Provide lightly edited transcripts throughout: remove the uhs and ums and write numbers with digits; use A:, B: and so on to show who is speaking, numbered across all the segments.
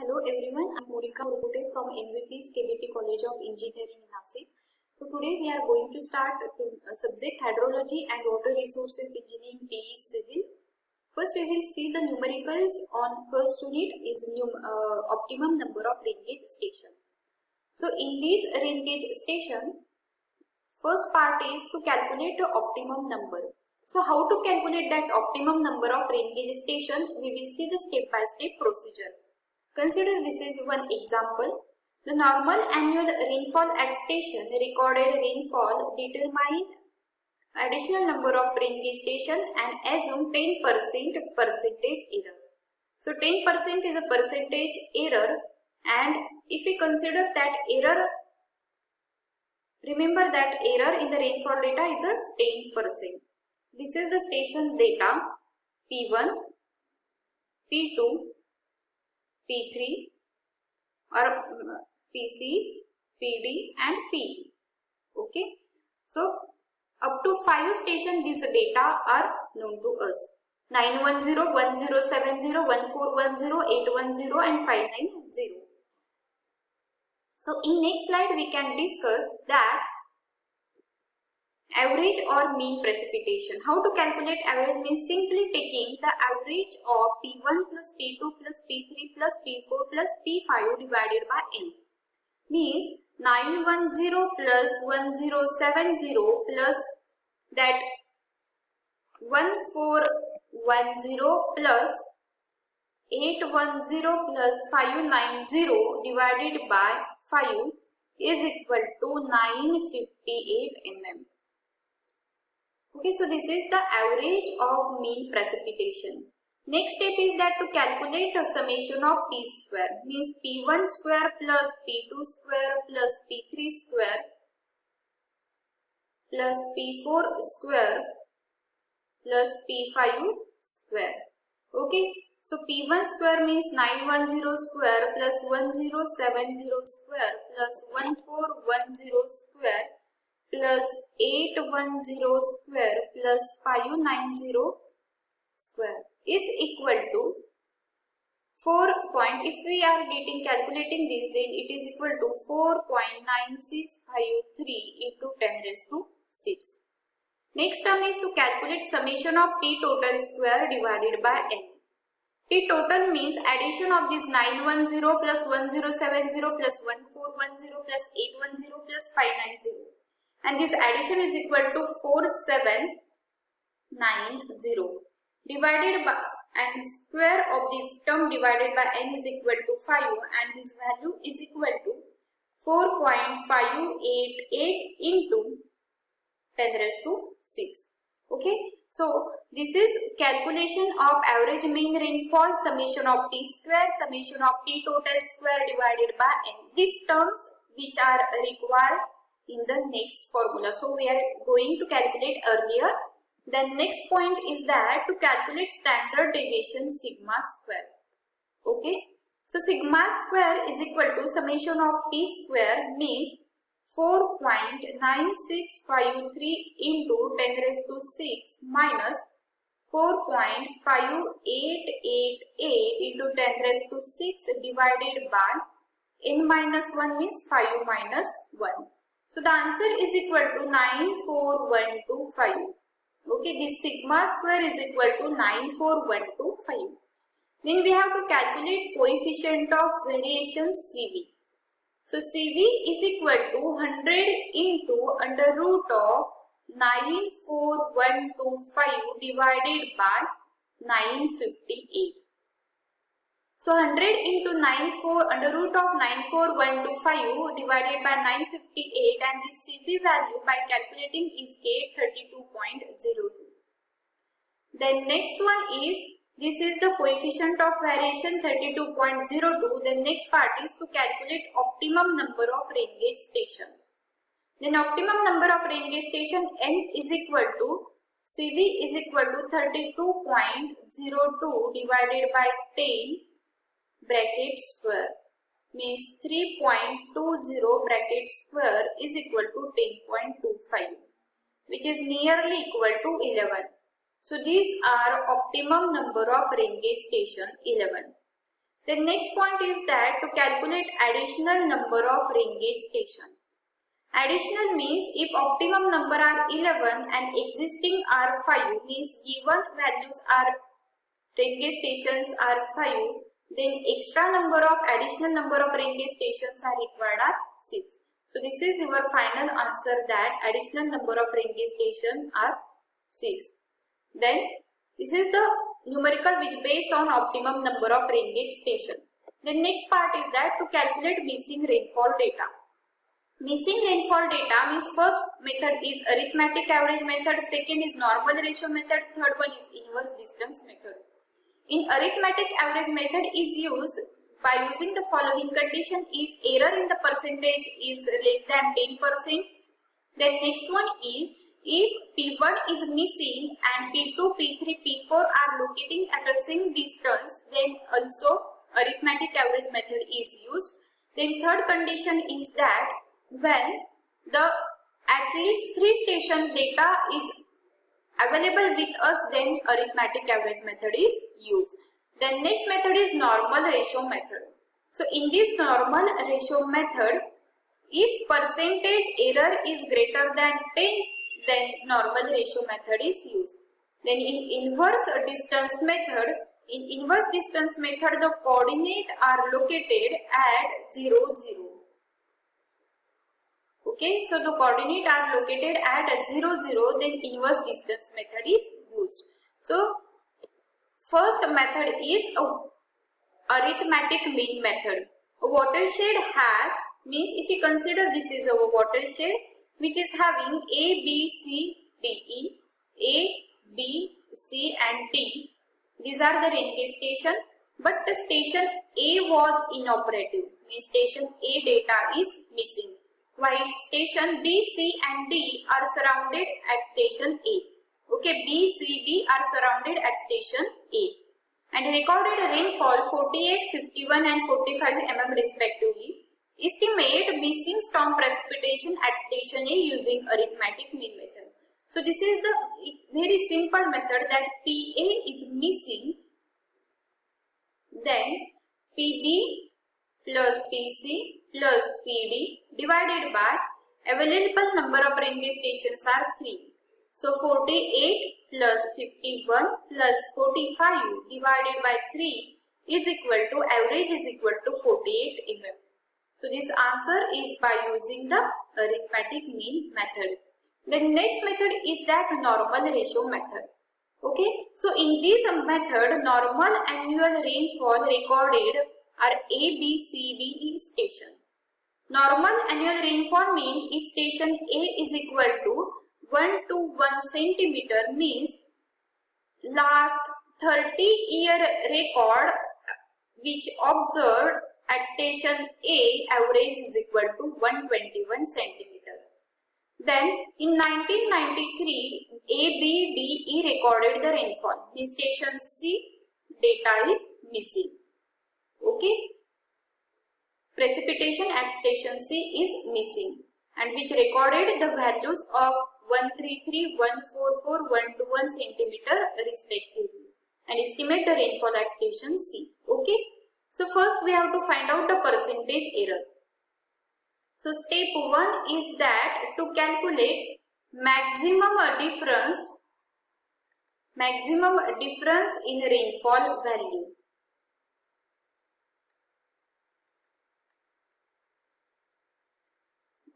A: Hello everyone, I'm Morika Urkute from MVP's KBT College of Engineering in Nashik. So today we are going to start subject Hydrology and Water Resources Engineering PE Civil. First we will see the numericals on first unit is optimum number of rain gauge station. So in this rain gauge station, first part is to calculate the optimum number. So how to calculate that optimum number of rain gauge station? We will see the step-by-step procedure. Consider this is one example. The normal annual rainfall at station recorded rainfall determine additional number of rain gauge station and assume 10% percentage error. So 10% is a percentage error, and if we consider that error, remember that error in the rainfall data is a 10%. So this is the station data P1, P2, P3 or PC, PD and PE. Okay. So up to 5 stations these data are known to us. 910, 1070, 1410, 810 and 590. So in next slide we can discuss that average or mean precipitation. How to calculate average means simply taking the average of P1 plus P2 plus P3 plus P4 plus P5 divided by N. Means 910 plus 1070 plus that 1410 plus 810 plus 590 divided by 5 is equal to 958 mm. Okay, so this is the average of mean precipitation. Next step is that to calculate a summation of P square, means P1 square plus P2 square plus P3 square plus P4 square plus P5 square. Okay, so P1 square means 910 square plus 1070 square plus 1410 square plus 810 square plus 590 square is equal to 4. If we are calculating this, then it is equal to 4.9653 into 10 raised to 6. Next term is to calculate summation of P total square divided by N. P total means addition of this 910 plus 1070 plus 1410 plus 810 plus 590. And this addition is equal to 4790 divided by, and square of this term divided by n is equal to 5, and this value is equal to 4.588 into 10 raised to 6. Okay, so this is calculation of average mean rainfall, summation of P square, summation of P total square divided by n. These terms which are required in the next formula. So we are going to calculate earlier. The next point is that to calculate standard deviation sigma square. Okay. So sigma square is equal to summation of P square means 4.9653 into 10 raised to 6 minus 4.5888 into 10 raised to 6 divided by n minus 1 means 5 minus 1. So the answer is equal to 94125. Okay, this sigma square is equal to 94125. Then we have to calculate coefficient of variation CV. So CV is equal to 100 into under root of 94125 divided by 958. So 100 into under root of 94125 divided by 958, and the CV value by calculating is 832.02. Then next one is, this is the coefficient of variation 32.02. The next part is to calculate optimum number of rain gauge station. Then optimum number of rain gauge station n is equal to CV is equal to 32.02 divided by 10 bracket square, means 3.20 bracket square is equal to 10.25, which is nearly equal to 11. So these are optimum number of rain gauge station 11. The next point is that to calculate additional number of ring gauge station. Additional means if optimum number are 11 and existing are 5, means given values are ring gauge stations are 5, then extra number of additional number of ring gauge stations are required are 6. So this is your final answer, that additional number of ring gauge stations are 6. Then this is the numerical which based on optimum number of ring gauge station. The next part is that to calculate missing rainfall data. Missing rainfall data means first method is arithmetic average method, second is normal ratio method, third one is inverse distance method. In arithmetic average method is used by using the following condition: if error in the percentage is less than 10%, then next one is if P1 is missing and P2, P3, P4 are locating at the same distance, then also arithmetic average method is used. Then third condition is that when the at least 3 station data is available with us, then arithmetic average method is used. Then next method is normal ratio method. So in this normal ratio method, if percentage error is greater than 10, then normal ratio method is used. Then in inverse distance method, the coordinate are located at 0, 0. Okay, so the coordinate are located at 0, 0, then inverse distance method is used. So first method is arithmetic mean method. A watershed has, means if you consider this is our watershed which is having A, B, C, D, E, A, B, C and D. These are the ring gauge station, but the station A was inoperative, means station A data is missing, while station B, C and D are surrounded at station A. Okay, B, C, D are surrounded at station A and recorded rainfall 48, 51 and 45 mm respectively. Estimate missing storm precipitation at station A using arithmetic mean method. So this is the very simple method, that PA is missing, then PB plus PC plus PD divided by available number of ring gauge stations are 3. So 48 plus 51 plus 45 divided by 3 is equal to, average is equal to 48 mm. So this answer is by using the arithmetic mean method. The next method is that normal ratio method. Okay, so in this method, normal annual rainfall recorded are A, B, C, D, E station. Normal annual rainfall means if station A is equal to 1 to 1 centimeter, means last 30-year record which observed at station A, average is equal to 121 centimeter. Then in 1993, A, B, D, E recorded the rainfall. In station C, data is missing. Okay, precipitation at station C is missing, and which recorded the values of 133, 144, 121 centimeter respectively, and estimate the rainfall at station C. Okay, so first we have to find out the percentage error. So step 1 is that to calculate maximum difference in rainfall value.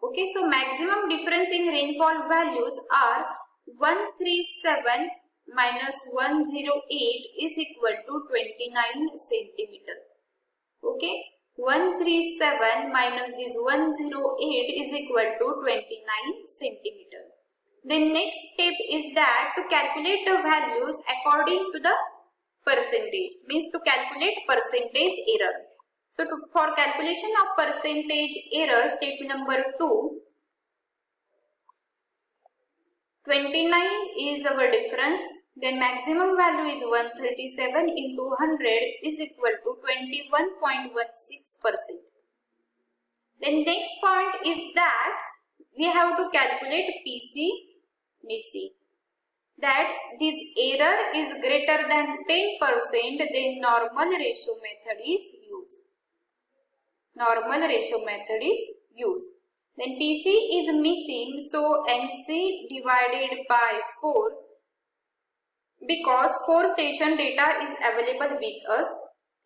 A: Okay, so maximum difference in rainfall values are 137 minus 108 is equal to 29 centimeter. Okay, 137 minus this 108 is equal to 29 centimeter. The next step is that to calculate the values according to the percentage, means to calculate percentage error. So for calculation of percentage error, step number 2, 29 is our difference. Then maximum value is 137 into 100 is equal to 21.16%. Then next point is that we have to calculate PC missing. That this error is greater than 10%, then normal ratio method is normal ratio method is used. Then PC is missing, so NC divided by 4, because 4 station data is available with us.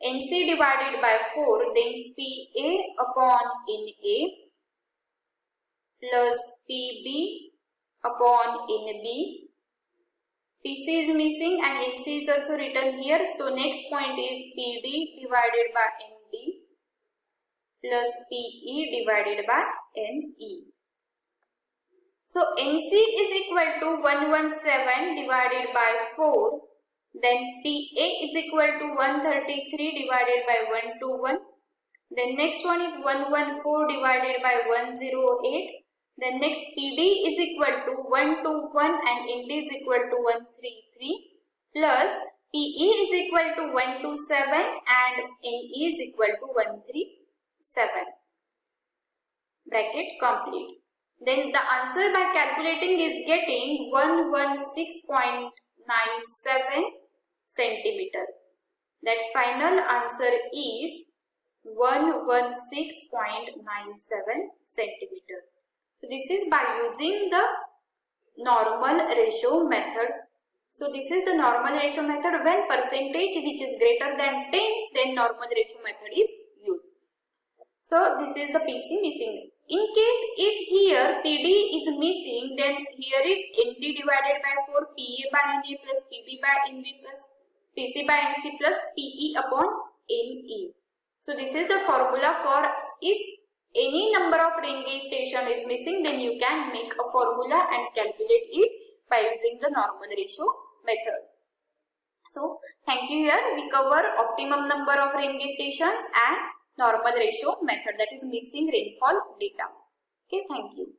A: NC divided by 4, then PA upon NA plus PB upon NB. PC is missing and NC is also written here. So next point is PD divided by ND plus PE divided by NE. So NC is equal to 117 divided by 4. Then PA is equal to 133 divided by 121. Then next one is 114 divided by 108. Then next PD is equal to 121 and ND is equal to 133 plus PE is equal to 127 and NE is equal to 137. Bracket complete. Then the answer by calculating is getting 116.97 centimeter. That final answer is 116.97 centimeter. So this is by using the normal ratio method. So this is the normal ratio method. When percentage which is greater than 10, then normal ratio method is used. So this is the PC missing. In case if here PD is missing, then here is ND divided by 4, PA by NA plus PB by NB plus PC by NC plus PE upon NE. So this is the formula for if any number of ring gauge station is missing, then you can make a formula and calculate it by using the normal ratio method. So thank you. Here we cover optimum number of ring gauge stations and normal ratio method, that is missing rainfall data. Okay, thank you.